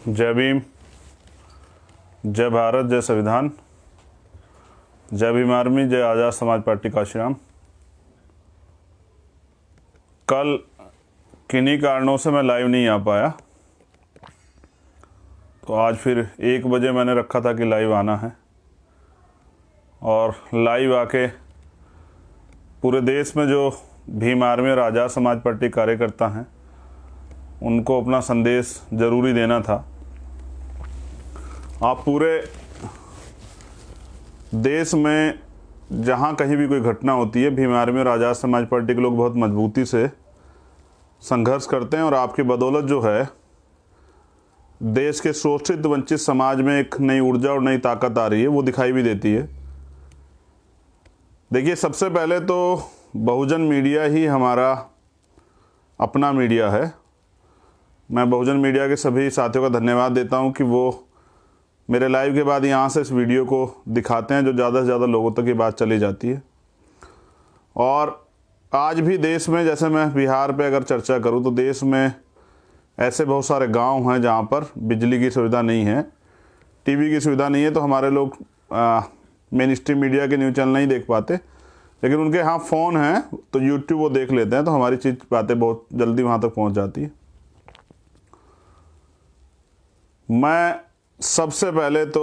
जय भीम, जय भारत, जय संविधान, जय भीम आर्मी, जय आज़ाद समाज पार्टी काशीराम। कल किन्हीं कारणों से मैं लाइव नहीं आ पाया, तो आज फिर 1 बजे मैंने रखा था कि लाइव आना है और लाइव आके पूरे देश में जो भीम आर्मी और आज़ाद समाज पार्टी कार्यकर्ता हैं उनको अपना संदेश ज़रूरी देना था। आप पूरे देश में जहाँ कहीं भी कोई घटना होती है, भीम आर्मी और आज़ाद समाज पार्टी के लोग बहुत मजबूती से संघर्ष करते हैं और आपकी बदौलत जो है देश के शोषित वंचित समाज में एक नई ऊर्जा और नई ताकत आ रही है, वो दिखाई भी देती है। देखिए, सबसे पहले तो बहुजन मीडिया ही हमारा अपना मीडिया है। मैं बहुजन मीडिया के सभी साथियों का धन्यवाद देता हूं कि वो मेरे लाइव के बाद यहाँ से इस वीडियो को दिखाते हैं, जो ज़्यादा से ज़्यादा लोगों तक ये बात चली जाती है। और आज भी देश में, जैसे मैं बिहार पे अगर चर्चा करूँ तो देश में ऐसे बहुत सारे गांव हैं जहाँ पर बिजली की सुविधा नहीं है, टीवी की सुविधा नहीं है, तो हमारे लोग मेन स्ट्रीम मीडिया के न्यूज़ चैनल नहीं देख पाते, लेकिन उनके यहाँ फ़ोन है तो यूट्यूब वो देख लेते हैं, तो हमारी बातें बहुत जल्दी वहाँ तक पहुँच जाती है। मैं सबसे पहले तो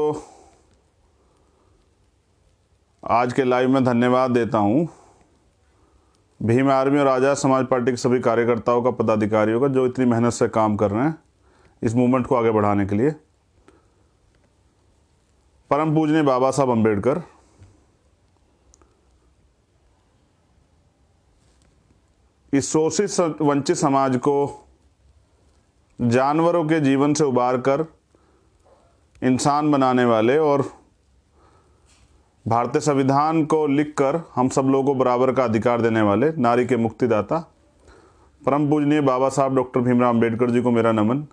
आज के लाइव में धन्यवाद देता हूँ भीम आर्मी और आज़ाद समाज पार्टी के सभी कार्यकर्ताओं का, पदाधिकारियों का, जो इतनी मेहनत से काम कर रहे हैं इस मूवमेंट को आगे बढ़ाने के लिए। परम पूजनीय बाबा साहब अम्बेडकर, इस शोषित वंचित समाज को जानवरों के जीवन से उबार कर इंसान बनाने वाले और भारतीय संविधान को लिखकर हम सब लोगों को बराबर का अधिकार देने वाले नारी के मुक्तिदाता परम पूजनीय बाबा साहब डॉक्टर भीमराव अम्बेडकर जी को मेरा नमन।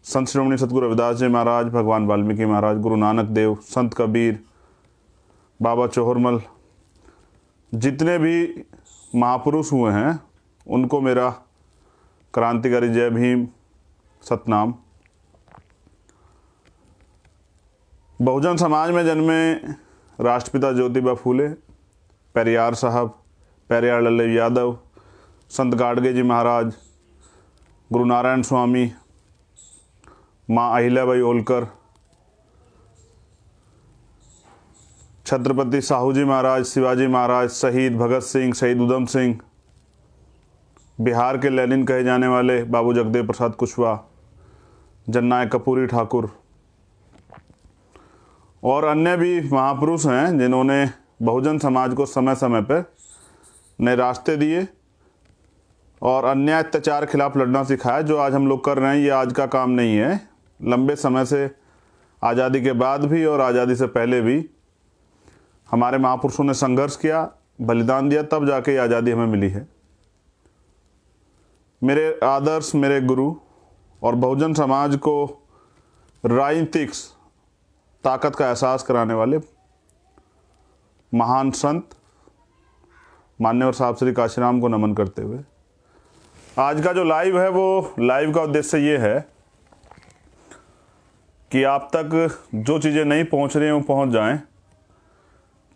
संत श्रोमणी सतगुरु रविदास जी महाराज, भगवान वाल्मीकि महाराज, गुरु नानक देव, संत कबीर, बाबा चौहरमल, जितने भी महापुरुष हुए हैं उनको मेरा क्रांतिकारी जय भीम, सतनाम। बहुजन समाज में जन्मे राष्ट्रपिता ज्योतिबा फूले, पेरियार साहब, पेरियार लल्लू यादव, संत गाडगे जी महाराज, गुरु नारायण स्वामी, माँ अहिल्याबाई होलकर, छत्रपति साहू जी महाराज, शिवाजी महाराज, शहीद भगत सिंह, शहीद उधम सिंह, बिहार के लेनिन कहे जाने वाले बाबू जगदेव प्रसाद कुशवाहा, जननायक कर्पूरी ठाकुर और अन्य भी महापुरुष हैं जिन्होंने बहुजन समाज को समय समय पर नए रास्ते दिए और अन्याय अत्याचार खिलाफ लड़ना सिखाया। जो आज हम लोग कर रहे हैं ये आज का काम नहीं है, लंबे समय से, आज़ादी के बाद भी और आज़ादी से पहले भी हमारे महापुरुषों ने संघर्ष किया, बलिदान दिया, तब जाके ये आज़ादी हमें मिली है। मेरे आदर्श, मेरे गुरु और बहुजन समाज को राजनीतिक ताकत का एहसास कराने वाले महान संत मान्यवर साहब श्री काशीराम को नमन करते हुए आज का जो लाइव है, वो लाइव का उद्देश्य ये है कि आप तक जो चीज़ें नहीं पहुंच रही हैं वो पहुंच जाएं।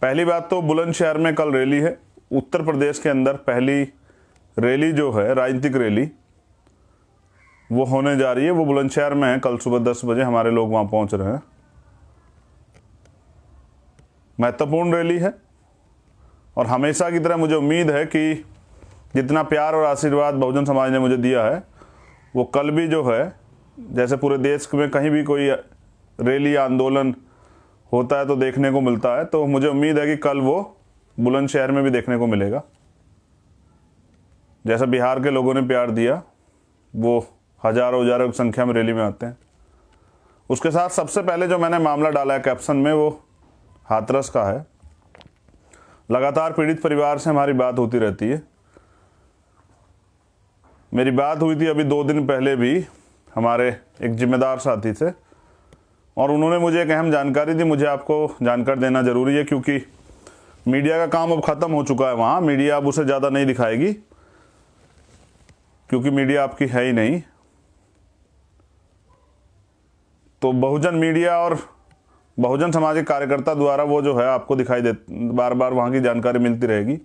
पहली बात तो बुलंदशहर में कल रैली है, उत्तर प्रदेश के अंदर पहली रैली जो है, राजनीतिक रैली, वो होने जा रही है। वो बुलंदशहर में है, कल सुबह 10 बजे हमारे लोग वहाँ पहुँच रहे हैं। महत्वपूर्ण रैली है और हमेशा की तरह मुझे उम्मीद है कि जितना प्यार और आशीर्वाद बहुजन समाज ने मुझे दिया है वो कल भी जो है, जैसे पूरे देश में कहीं भी कोई रैली या आंदोलन होता है तो देखने को मिलता है, तो मुझे उम्मीद है कि कल वो बुलंदशहर में भी देखने को मिलेगा। जैसे बिहार के लोगों ने प्यार दिया, वो हजारों हजारों की संख्या में रैली में आते हैं। उसके साथ सबसे पहले जो मैंने मामला डाला है कैप्शन में, वो हाथरस का है। लगातार पीड़ित परिवार से हमारी बात होती रहती है। मेरी बात हुई थी अभी 2 दिन पहले भी हमारे एक जिम्मेदार साथी से, और उन्होंने मुझे एक अहम जानकारी दी। मुझे आपको जानकारी देना ज़रूरी है क्योंकि मीडिया का काम अब ख़त्म हो चुका है वहाँ। मीडिया अब उसे ज़्यादा नहीं दिखाएगी क्योंकि मीडिया आपकी है ही नहीं। तो बहुजन मीडिया और बहुजन समाज के कार्यकर्ता द्वारा वो जो है आपको दिखाई दे, बार बार वहाँ की जानकारी मिलती रहेगी,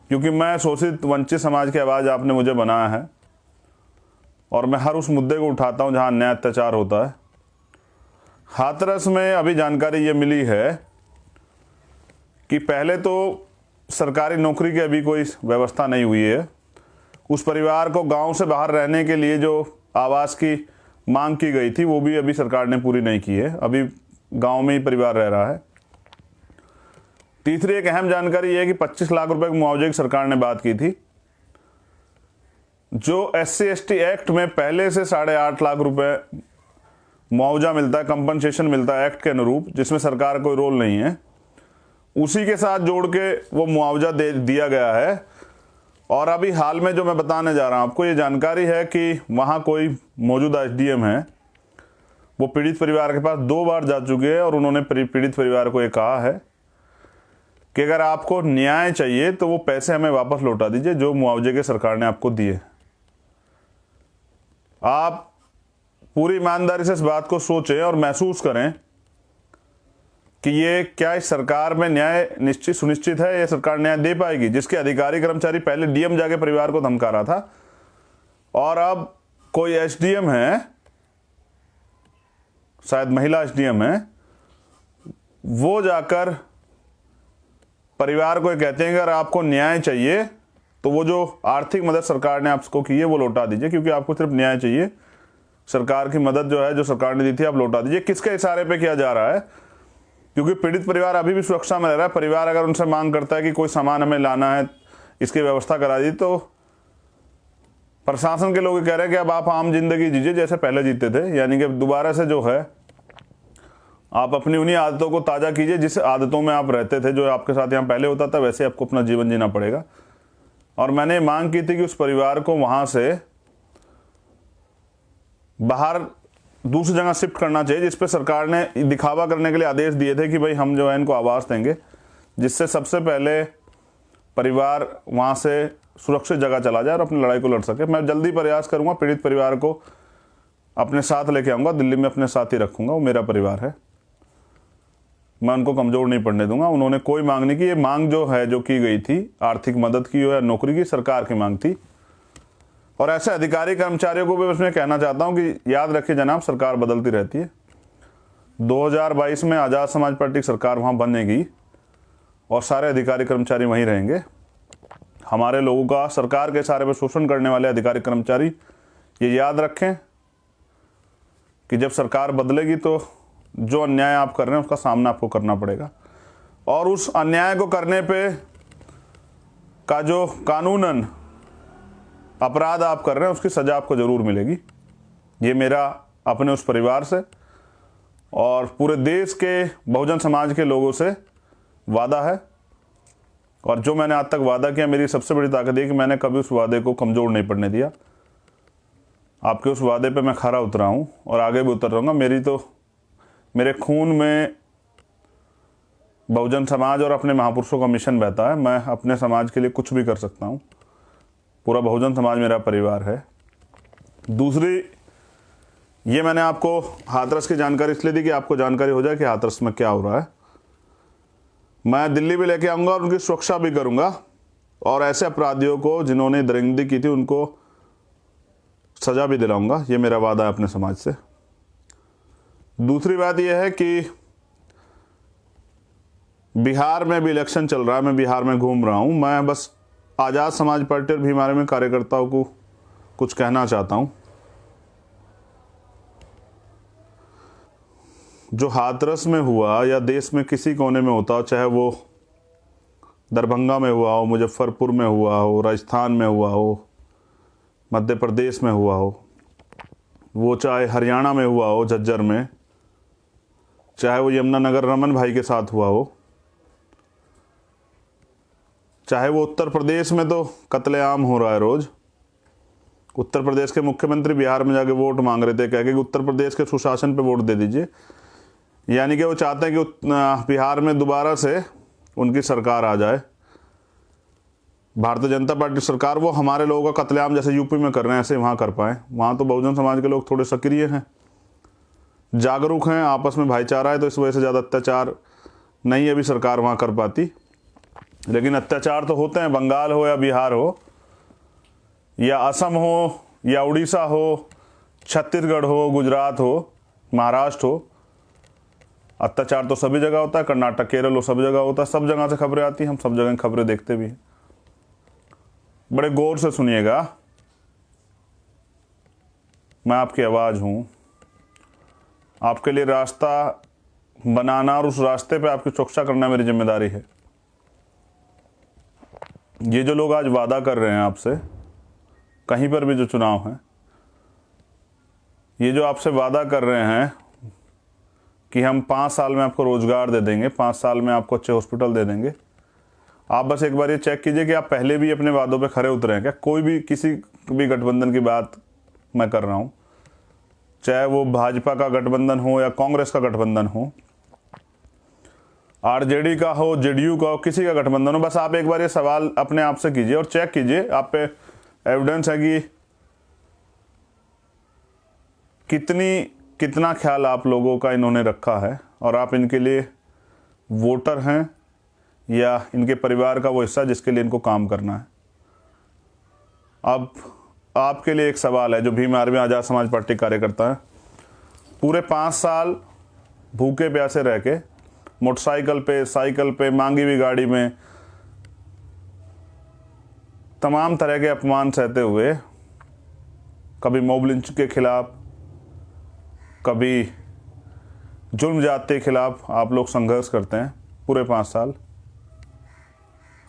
क्योंकि मैं शोषित वंचित समाज की आवाज़ आपने मुझे बनाया है और मैं हर उस मुद्दे को उठाता हूँ जहाँ अन्याय अत्याचार होता है। हाथरस में अभी जानकारी ये मिली है कि पहले तो सरकारी नौकरी की अभी कोई व्यवस्था नहीं हुई है। उस परिवार को गांव से बाहर रहने के लिए जो आवास की मांग की गई थी वो भी अभी सरकार ने पूरी नहीं की है, अभी गांव में ही परिवार रह रहा है। तीसरी एक अहम जानकारी यह है कि 25 लाख रुपए के मुआवजे की सरकार ने बात की थी। जो SC/ST एक्ट में पहले से 8.5 लाख रुपए मुआवजा मिलता है, कंपनसेशन मिलता है एक्ट के अनुरूप, जिसमें सरकार कोई रोल नहीं है, उसी के साथ जोड़ के वो मुआवजा दे दिया गया है। और अभी हाल में जो मैं बताने जा रहा हूं आपको, ये जानकारी है कि वहां कोई मौजूदा SDM है, वो पीड़ित परिवार के पास 2 बार जा चुके हैं और उन्होंने पीड़ित परिवार को ये कहा है कि अगर आपको न्याय चाहिए तो वो पैसे हमें वापस लौटा दीजिए जो मुआवजे के सरकार ने आपको दिए। आप पूरी ईमानदारी से इस बात को सोचें और महसूस करें कि ये क्या इस सरकार में न्याय सुनिश्चित है, ये सरकार न्याय दे पाएगी? जिसके अधिकारी कर्मचारी पहले DM जाके परिवार को धमका रहा था और अब कोई SDM है, शायद महिला SDM है, वो जाकर परिवार को कहते हैं कि अगर आपको न्याय चाहिए तो वो जो आर्थिक मदद सरकार ने आपको की है वो लौटा दीजिए, क्योंकि आपको सिर्फ न्याय चाहिए। सरकार की मदद जो है, जो सरकार ने दी थी, आप लौटा दीजिए। किसके इशारे पे किया जा रहा है? क्योंकि पीड़ित परिवार अभी भी सुरक्षा में रह रहा है। परिवार अगर उनसे मांग करता है कि कोई सामान हमें लाना है, इसकी व्यवस्था करा दी, तो प्रशासन के लोग कह रहे हैं कि अब आप आम जिंदगी जीजिए जैसे पहले जीते थे, यानी कि दोबारा से जो है आप अपनी उन्हीं आदतों को ताज़ा कीजिए जिस आदतों में आप रहते थे, जो आपके साथ यहाँ पहले होता था, वैसे आपको अपना जीवन जीना पड़ेगा। और मैंने मांग की थी कि उस परिवार को वहाँ से बाहर दूसरी जगह शिफ्ट करना चाहिए, जिस पे सरकार ने दिखावा करने के लिए आदेश दिए थे कि भाई हम जो है इनको आवास देंगे, जिससे सबसे पहले परिवार वहाँ से सुरक्षित जगह चला जाए और अपनी लड़ाई को लड़ सके। मैं जल्दी प्रयास करूँगा, पीड़ित परिवार को अपने साथ लेके आऊँगा, दिल्ली में अपने साथ ही रखूँगा, वो मेरा परिवार है, मैं उनको कमज़ोर नहीं पड़ने दूंगा। उन्होंने कोई मांग नहीं की। ये मांग जो है, जो की गई थी, आर्थिक मदद की हो या नौकरी की, सरकार की मांग थी। और ऐसे अधिकारी कर्मचारियों को भी उसमें कहना चाहता हूं कि याद रखिए जनाब, सरकार बदलती रहती है। 2022 में आज़ाद समाज पार्टी की सरकार वहाँ बनेगी और सारे अधिकारी कर्मचारी वहीं रहेंगे। हमारे लोगों का सरकार के इशारे पर शोषण करने वाले अधिकारी कर्मचारी ये याद रखें कि जब सरकार बदलेगी तो जो अन्याय आप कर रहे हैं उसका सामना आपको करना पड़ेगा, और उस अन्याय को करने पे का जो कानूनन अपराध आप कर रहे हैं उसकी सज़ा आपको ज़रूर मिलेगी। ये मेरा अपने उस परिवार से और पूरे देश के बहुजन समाज के लोगों से वादा है। और जो मैंने आज तक वादा किया, मेरी सबसे बड़ी ताकत है कि मैंने कभी उस वादे को कमज़ोर नहीं पड़ने दिया। आपके उस वादे पे मैं खरा उतरा हूँ और आगे भी उतर रहूँगा। मेरे खून में बहुजन समाज और अपने महापुरुषों का मिशन बहता है। मैं अपने समाज के लिए कुछ भी कर सकता हूँ। पूरा बहुजन समाज मेरा परिवार है। दूसरी, ये मैंने आपको हाथरस की जानकारी इसलिए दी कि आपको जानकारी हो जाए कि हाथरस में क्या हो रहा है। मैं दिल्ली भी लेके आऊँगा और उनकी सुरक्षा भी करूँगा, और ऐसे अपराधियों को जिन्होंने दरिंदगी की थी उनको सज़ा भी दिलाऊँगा। ये मेरा वादा है अपने समाज से। दूसरी बात यह है कि बिहार में भी इलेक्शन चल रहा है, मैं बिहार में घूम रहा हूँ। मैं बस आज़ाद समाज पार्टी और भीम आर्मी में कार्यकर्ताओं को कुछ कहना चाहता हूँ। जो हाथरस में हुआ या देश में किसी कोने में होता हो, चाहे वो दरभंगा में हुआ हो, मुजफ्फरपुर में हुआ हो, राजस्थान में हुआ हो, मध्य प्रदेश में हुआ हो, वो चाहे हरियाणा में हुआ हो झज्जर में, चाहे वो यमुनानगर रमन भाई के साथ हुआ हो, चाहे वो उत्तर प्रदेश में तो कत्लेआम हो रहा है रोज़। उत्तर प्रदेश के मुख्यमंत्री बिहार में जाके वोट मांग रहे थे, कह के कि उत्तर प्रदेश के सुशासन पे वोट दे दीजिए। यानी कि वो चाहते हैं कि बिहार में दोबारा से उनकी सरकार आ जाए, भारतीय जनता पार्टी सरकार। वो हमारे लोगों का कत्लेआम जैसे यूपी में कर रहे हैं ऐसे वहाँ कर पाएँ। वहाँ तो बहुजन समाज के लोग थोड़े सक्रिय हैं, जागरूक हैं, आपस में भाईचारा है, तो इस वजह से ज़्यादा अत्याचार नहीं अभी सरकार वहाँ कर पाती। लेकिन अत्याचार तो होते हैं, बंगाल हो या बिहार हो या असम हो या उड़ीसा हो, छत्तीसगढ़ हो, गुजरात हो, महाराष्ट्र हो, अत्याचार तो सभी जगह होता है। कर्नाटक, केरल हो, सब जगह होता है। सब जगह से खबरें आती हैं, हम सब जगह खबरें देखते भी हैं। बड़े गौर से सुनिएगा, मैं आपकी आवाज़ हूँ, आपके लिए रास्ता बनाना और उस रास्ते पे आपकी सुरक्षा करना मेरी जिम्मेदारी है। ये जो लोग आज वादा कर रहे हैं आपसे, कहीं पर भी जो चुनाव है, ये जो आपसे वादा कर रहे हैं कि हम 5 साल में आपको रोजगार दे देंगे, 5 साल में आपको अच्छे हॉस्पिटल दे देंगे, आप बस एक बार ये चेक कीजिए कि आप पहले भी अपने वादों पे खरे उतरे हैं क्या। कोई भी किसी भी गठबंधन की बात मैं कर रहा हूँ, चाहे वो भाजपा का गठबंधन हो या कांग्रेस का गठबंधन हो, आरजेडी का हो, जेडीयू का हो, किसी का गठबंधन हो, बस आप एक बार ये सवाल अपने आप से कीजिए और चेक कीजिए, आप पे एविडेंस है कि कितना ख्याल आप लोगों का इन्होंने रखा है और आप इनके लिए वोटर हैं या इनके परिवार का वो हिस्सा जिसके लिए इनको काम करना है। अब आपके लिए एक सवाल है, जो भीम आर्मी आज़ाद समाज पार्टी कार्यकर्ता है, पूरे 5 साल भूखे प्यासे रह के मोटरसाइकिल पे, साइकिल पे, मांगी हुई गाड़ी में तमाम तरह के अपमान सहते हुए, कभी मॉब लिंच के खिलाफ, कभी जुल्म जाति के खिलाफ आप लोग संघर्ष करते हैं। पूरे 5 साल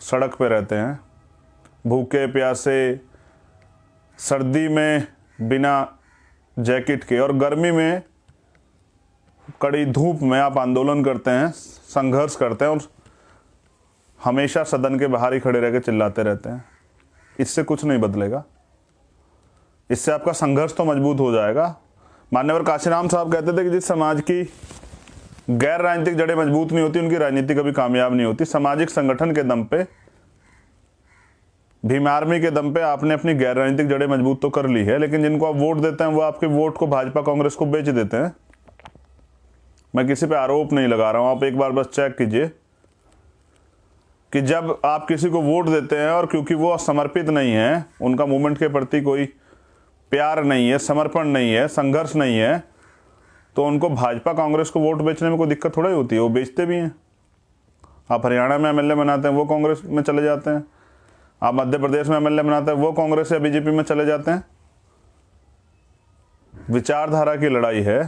सड़क पे रहते हैं, भूखे प्यासे, सर्दी में बिना जैकेट के और गर्मी में कड़ी धूप में आप आंदोलन करते हैं, संघर्ष करते हैं और हमेशा सदन के बाहर ही खड़े रह के चिल्लाते रहते हैं। इससे कुछ नहीं बदलेगा, इससे आपका संघर्ष तो मजबूत हो जाएगा। मान्यवर काशीराम साहब कहते थे कि जिस समाज की गैर राजनीतिक जड़ें मजबूत नहीं होती, उनकी राजनीति कभी कामयाब नहीं होती। सामाजिक संगठन के दम पे, भीम आर्मी के दम पे आपने अपनी गैर राजनीतिक जड़ें मजबूत तो कर ली है, लेकिन जिनको आप वोट देते हैं वो आपके वोट को भाजपा कांग्रेस को बेच देते हैं। मैं किसी पे आरोप नहीं लगा रहा हूं, आप एक बार बस चेक कीजिए कि जब आप किसी को वोट देते हैं और क्योंकि वो समर्पित नहीं है, उनका मूवमेंट के प्रति कोई प्यार नहीं है, समर्पण नहीं है, संघर्ष नहीं है, तो उनको भाजपा कांग्रेस को वोट बेचने में कोई दिक्कत थोड़ा ही होती है, वो बेचते भी हैं। आप हरियाणा में एमएलए बनाते हैं, वो कांग्रेस में चले जाते हैं। आप मध्य प्रदेश में एमएलए बनाते हैं, वो कांग्रेस या बीजेपी में चले जाते हैं। विचारधारा की लड़ाई है।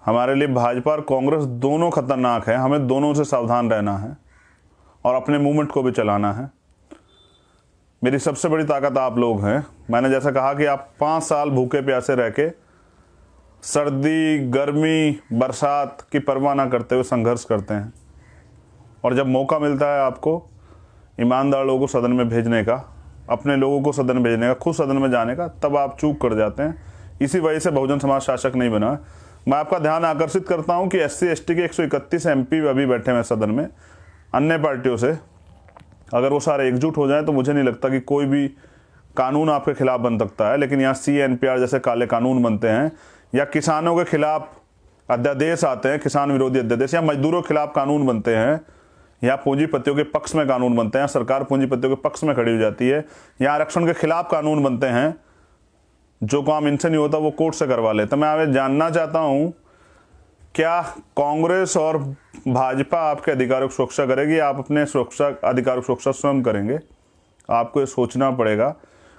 हमारे लिए भाजपा और कांग्रेस दोनों खतरनाक है, हमें दोनों से सावधान रहना है और अपने मूवमेंट को भी चलाना है। मेरी सबसे बड़ी ताकत आप लोग हैं। मैंने जैसा कहा कि आप 5 साल भूखे प्यासे रह के सर्दी, गर्मी, बरसात की परवाह ना करते हुए संघर्ष करते हैं, और जब मौका मिलता है आपको ईमानदार लोगों को सदन में भेजने का, अपने लोगों को सदन भेजने का, खुद सदन में जाने का, तब आप चूक कर जाते हैं। इसी वजह से बहुजन समाज शासक नहीं बना। मैं आपका ध्यान आकर्षित करता हूं कि SC ST के 131 MP अभी बैठे हुए सदन में अन्य पार्टियों से। अगर वो सारे एकजुट हो जाएं तो मुझे नहीं लगता कि कोई भी कानून आपके खिलाफ बन सकता है। लेकिन यहाँ CNPR जैसे काले कानून बनते हैं, या किसानों के खिलाफ अध्यादेश आते हैं, किसान विरोधी अध्यादेश, या मजदूरों के खिलाफ कानून बनते हैं, या पूंजीपतियों के पक्ष में कानून बनते हैं, सरकार पूंजीपतियों के पक्ष में खड़ी हो जाती है, या आरक्षण के खिलाफ कानून बनते हैं, जो काम इनसे नहीं होता वो कोर्ट से करवा लेते। मैं आपसे जानना चाहता हूं, क्या कांग्रेस और भाजपा आपके अधिकारों की सुरक्षा करेगी? आप अपने सुरक्षा अधिकारों की सुरक्षा स्वयं करेंगे? आपको ये सोचना पड़ेगा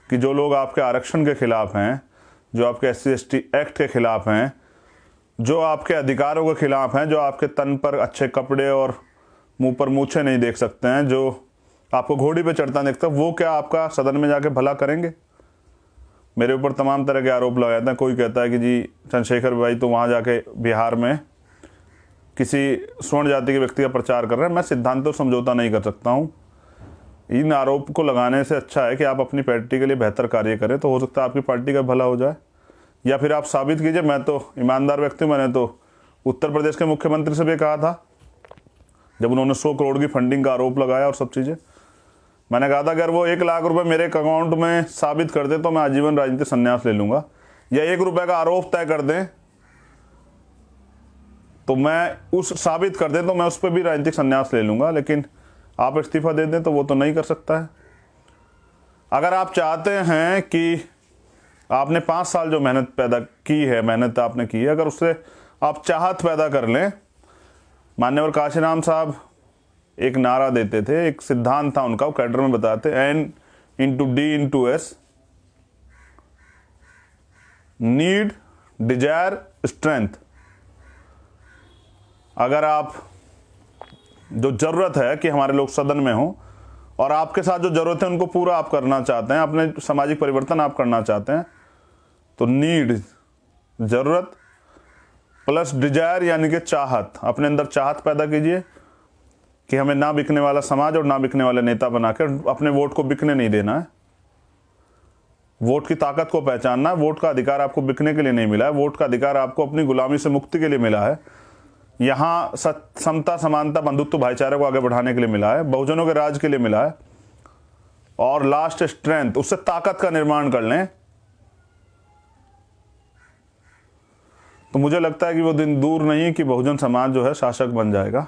कि जो लोग आपके आरक्षण के खिलाफ हैं, जो आपके SC ST एक्ट के खिलाफ हैं, जो आपके अधिकारों के खिलाफ हैं, जो आपके तन पर अच्छे कपड़े और मुंह पर मूछें नहीं देख सकते हैं, जो आपको घोड़ी पे चढ़ता देखता, वो क्या आपका सदन में जाके भला करेंगे? मेरे ऊपर तमाम तरह के आरोप लगाए थे। कोई कहता है कि जी चंद्रशेखर भाई तो वहाँ जाके बिहार में किसी स्वर्ण जाति के व्यक्ति का प्रचार कर रहे हैं। मैं सिद्धांतों समझौता नहीं कर सकता हूँ। इन आरोप को लगाने से अच्छा है कि आप अपनी पार्टी के लिए बेहतर कार्य करें, तो हो सकता है आपकी पार्टी का भला हो जाए, या फिर आप साबित कीजिए। मैं तो ईमानदार व्यक्ति, मैंने तो उत्तर प्रदेश के मुख्यमंत्री से भी कहा था जब उन्होंने 100 करोड़ की फंडिंग का आरोप लगाया और सब चीज़ें, मैंने कहा था अगर वो 1 लाख रुपए मेरे अकाउंट में साबित कर दे तो मैं आजीवन राजनीतिक संन्यास ले लूँगा। या 1 रुपए का आरोप तय कर दें तो मैं उस साबित कर दें तो मैं उस पर भी राजनीतिक संन्यास ले लूंगा, लेकिन आप इस्तीफा दे दें तो वो तो नहीं कर सकता है। अगर आप चाहते हैं कि आपने 5 साल जो मेहनत पैदा की है, मेहनत आपने की है, अगर उससे आप चाहत पैदा कर लें, मान्यवर काशीराम साहब एक नारा देते थे, एक सिद्धांत था उनका, वो कैडर में बताते, N into D into S, need, desire, strength. अगर आप जो जरूरत है कि हमारे लोग सदन में हों और आपके साथ जो जरूरत है उनको पूरा आप करना चाहते हैं, अपने सामाजिक परिवर्तन आप करना चाहते हैं, तो नीड जरूरत प्लस डिजायर यानी कि चाहत, अपने अंदर चाहत पैदा कीजिए कि हमें ना बिकने वाला समाज और ना बिकने वाले नेता बनाकर अपने वोट को बिकने नहीं देना है। वोट की ताकत को पहचानना है। वोट का अधिकार आपको बिकने के लिए नहीं मिला है, वोट का अधिकार आपको अपनी गुलामी से मुक्ति के लिए मिला है। यहाँ समता, समानता, बंधुत्व, भाईचारे को आगे बढ़ाने के लिए मिला है, बहुजनों के राज के लिए मिला है। और लास्ट स्ट्रेंथ, उससे ताकत का निर्माण कर लें तो मुझे लगता है कि वो दिन दूर नहीं कि बहुजन समाज जो है शासक बन जाएगा,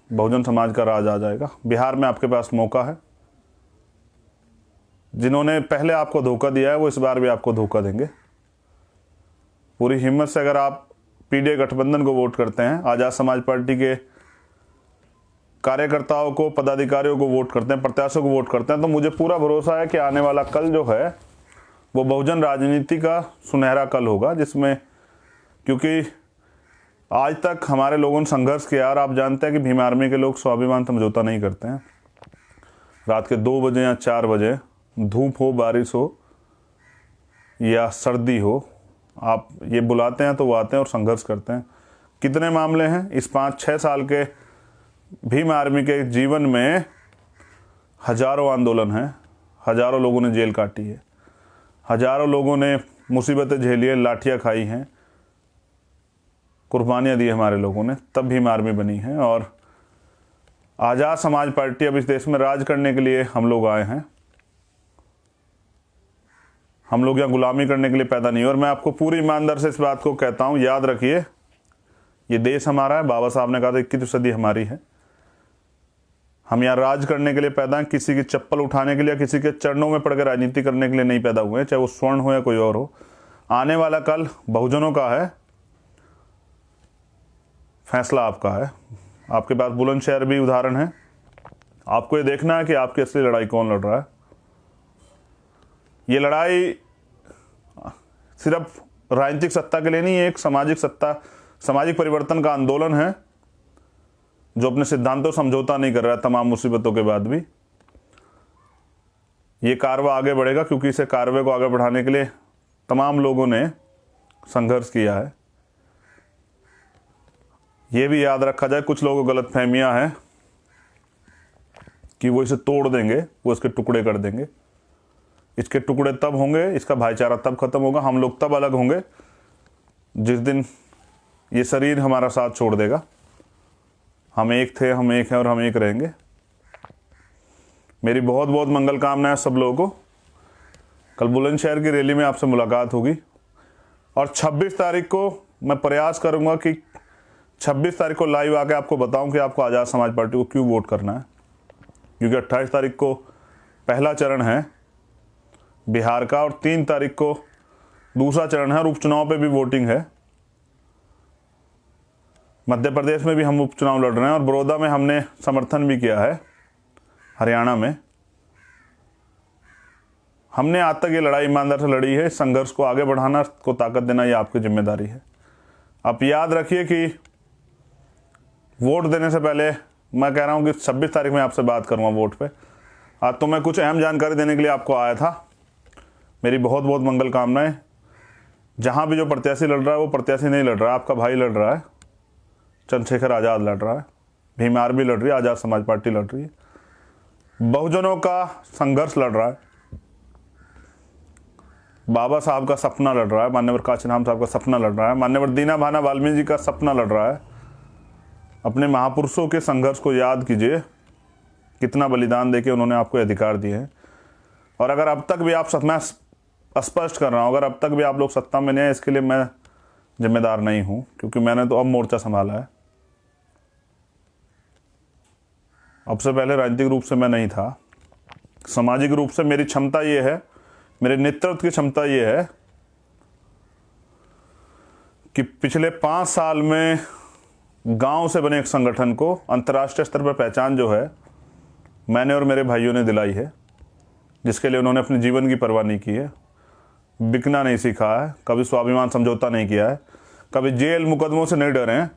बहुजन समाज का राज आ जाएगा। बिहार में आपके पास मौका है। जिन्होंने पहले आपको धोखा दिया है वो इस बार भी आपको धोखा देंगे। पूरी हिम्मत से अगर आप पीडीए गठबंधन को वोट करते हैं, आज़ाद समाज पार्टी के कार्यकर्ताओं को, पदाधिकारियों को वोट करते हैं, प्रत्याशियों को वोट करते हैं, तो मुझे पूरा भरोसा है कि आने वाला कल जो है वो बहुजन राजनीति का सुनहरा कल होगा, जिसमें, क्योंकि आज तक हमारे लोगों ने संघर्ष किया और आप जानते हैं कि भीम आर्मी के लोग स्वाभिमान समझौता नहीं करते हैं। रात के 2 बजे या 4 बजे, धूप हो, बारिश हो या सर्दी हो, आप ये बुलाते हैं तो वो आते हैं और संघर्ष करते हैं। कितने मामले हैं इस 5-6 साल के भीम आर्मी के जीवन में? हजारों आंदोलन हैं, हजारों लोगों ने जेल काटी है, हजारों लोगों ने मुसीबतें झेली है, लाठियाँ खाई हैं, कुर्बानियाँ दी हमारे लोगों ने, तब भीम आर्मी बनी है। और आज़ाद समाज पार्टी अब इस देश में राज करने के लिए हम लोग आए हैं। हम लोग यहाँ गुलामी करने के लिए पैदा नहीं। और मैं आपको पूरी ईमानदार से इस बात को कहता हूँ, याद रखिए, ये देश हमारा है। बाबा साहब ने कहा था 21वीं सदी हमारी है। हम यहाँ राज करने के लिए पैदा हैं, किसी की चप्पल उठाने के लिए, किसी के चरणों में पड़ के राजनीति करने के लिए नहीं पैदा हुए, चाहे वो स्वर्ण हो या कोई और हो। आने वाला कल बहुजनों का है, फैसला आपका है। आपके पास बुलंदशहर भी उदाहरण है। आपको ये देखना है कि आपकी असली लड़ाई कौन लड़ रहा है। ये लड़ाई सिर्फ राजनीतिक सत्ता के लिए नहीं है, एक सामाजिक सत्ता, सामाजिक परिवर्तन का आंदोलन है जो अपने सिद्धांतों समझौता नहीं कर रहा है तमाम मुसीबतों के बाद भी। ये कारवा आगे बढ़ेगा क्योंकि इसे कारवे को आगे बढ़ाने के लिए तमाम लोगों ने संघर्ष किया है। ये भी याद रखा जाए, कुछ लोगों को गलतफहमियां हैं कि वो इसे तोड़ देंगे, वो इसके टुकड़े कर देंगे। इसके टुकड़े तब होंगे, इसका भाईचारा तब खत्म होगा, हम लोग तब अलग होंगे जिस दिन ये शरीर हमारा साथ छोड़ देगा। हम एक थे, हम एक हैं और हम एक रहेंगे। मेरी बहुत बहुत मंगल कामनाएं सब लोगों को। कल बुलंदशहर की रैली में आपसे मुलाकात होगी और 26 तारीख को मैं प्रयास करूंगा कि 26 तारीख को लाइव आके आपको बताऊं कि आपको आज़ाद समाज पार्टी को क्यों वोट करना है। क्योंकि 28 तारीख को पहला चरण है बिहार का और 3 तारीख को दूसरा चरण है और उपचुनाव पे भी वोटिंग है। मध्य प्रदेश में भी हम उपचुनाव लड़ रहे हैं और बड़ौदा में हमने समर्थन भी किया है। हरियाणा में हमने आज तक ये लड़ाई ईमानदार से लड़ी है। इस संघर्ष को आगे बढ़ाना, को ताकत देना, ये आपकी जिम्मेदारी है। आप याद रखिए कि वोट देने से पहले मैं कह रहा हूँ कि 26 तारीख में आपसे बात करूँगा वोट पे। आज तो मैं कुछ अहम जानकारी देने के लिए आपको आया था। मेरी बहुत बहुत मंगल कामनाएं। जहाँ भी जो प्रत्याशी लड़ रहा है वो प्रत्याशी नहीं लड़ रहा है, आपका भाई लड़ रहा है, चंद्रशेखर आज़ाद लड़ रहा है, भीम आर्मी लड़ रही है, आज़ाद समाज पार्टी लड़ रही है, बहुजनों का संघर्ष लड़ रहा है, बाबा साहब का सपना लड़ रहा है, मान्यवर काशीराम साहब का सपना लड़ रहा है, मान्यवर दीना भाना वाल्मीकि जी का सपना लड़ रहा है। अपने महापुरुषों के संघर्ष को याद कीजिए, कितना बलिदान देके उन्होंने आपको अधिकार दिए हैं। और अगर अब तक भी आप, मैं स्पष्ट कर रहा हूँ, अगर अब तक भी आप लोग सत्ता में नहीं है इसके लिए मैं जिम्मेदार नहीं हूँ, क्योंकि मैंने तो अब मोर्चा संभाला है। अब से पहले राजनीतिक रूप से मैं नहीं था। सामाजिक रूप से मेरी क्षमता ये है, मेरे नेतृत्व की क्षमता ये है कि पिछले 5 साल में गांव से बने एक संगठन को अंतर्राष्ट्रीय स्तर पर पहचान जो है मैंने और मेरे भाइयों ने दिलाई है, जिसके लिए उन्होंने अपने जीवन की परवाह नहीं की है, बिकना नहीं सीखा है, कभी स्वाभिमान समझौता नहीं किया है, कभी जेल मुकदमों से नहीं डरे हैं।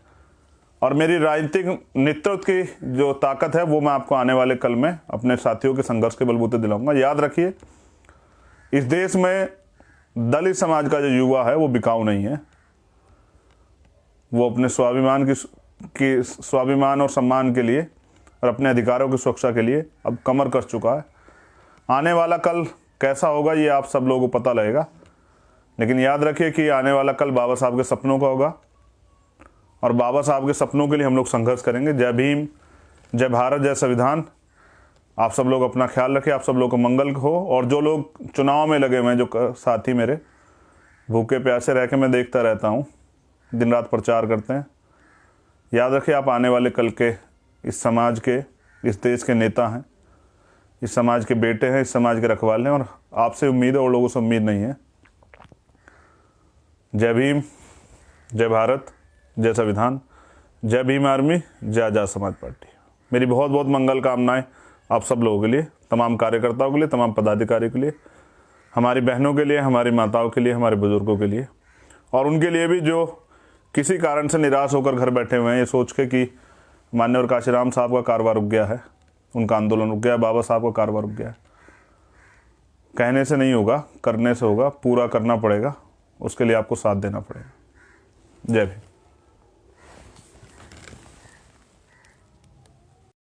और मेरी राजनीतिक नेतृत्व की जो ताकत है वो मैं आपको आने वाले कल में अपने साथियों के संघर्ष के बलबूते दिलाऊंगा। याद रखिए, इस देश में दलित समाज का जो युवा है वो बिकाऊ नहीं है। वो अपने स्वाभिमान और सम्मान के लिए और अपने अधिकारों की सुरक्षा के लिए अब कमर कस चुका है। आने वाला कल कैसा होगा ये आप सब लोगों को पता लगेगा, लेकिन याद रखिए कि आने वाला कल बाबा साहब के सपनों का होगा और बाबा साहब के सपनों के लिए हम लोग संघर्ष करेंगे। जय भीम, जय भारत, जय संविधान। आप सब लोग अपना ख्याल रखें, आप सब लोग को मंगल हो। और जो लोग चुनाव में लगे हुए हैं, जो साथी मेरे भूखे प्यासे रह के मैं देखता रहता हूँ, दिन रात प्रचार करते हैं, याद रखिए आप आने वाले कल के इस समाज के, इस देश के नेता हैं, इस समाज के बेटे हैं, इस समाज के रखवाले हैं। और आपसे उम्मीद है और लोगों से उम्मीद नहीं है। जय भीम, जय भारत, जय संविधान, जय भीम आर्मी, जय आज़ाद समाज पार्टी। मेरी बहुत बहुत मंगल कामनाएं आप सब लोगों के लिए, तमाम कार्यकर्ताओं के लिए, तमाम पदाधिकारियों के लिए, हमारी बहनों के लिए, हमारी माताओं के लिए, हमारे बुजुर्गों के लिए, और उनके लिए भी जो किसी कारण से निराश होकर घर बैठे हुए हैं ये सोच के कि माननीय काशीराम साहब का कारोबार रुक गया है, उनका आंदोलन रुक गया है, बाबा साहब का कारोबार रुक गया है। कहने से नहीं होगा, करने से होगा। पूरा करना पड़ेगा, उसके लिए आपको साथ देना पड़ेगा। जय भीम।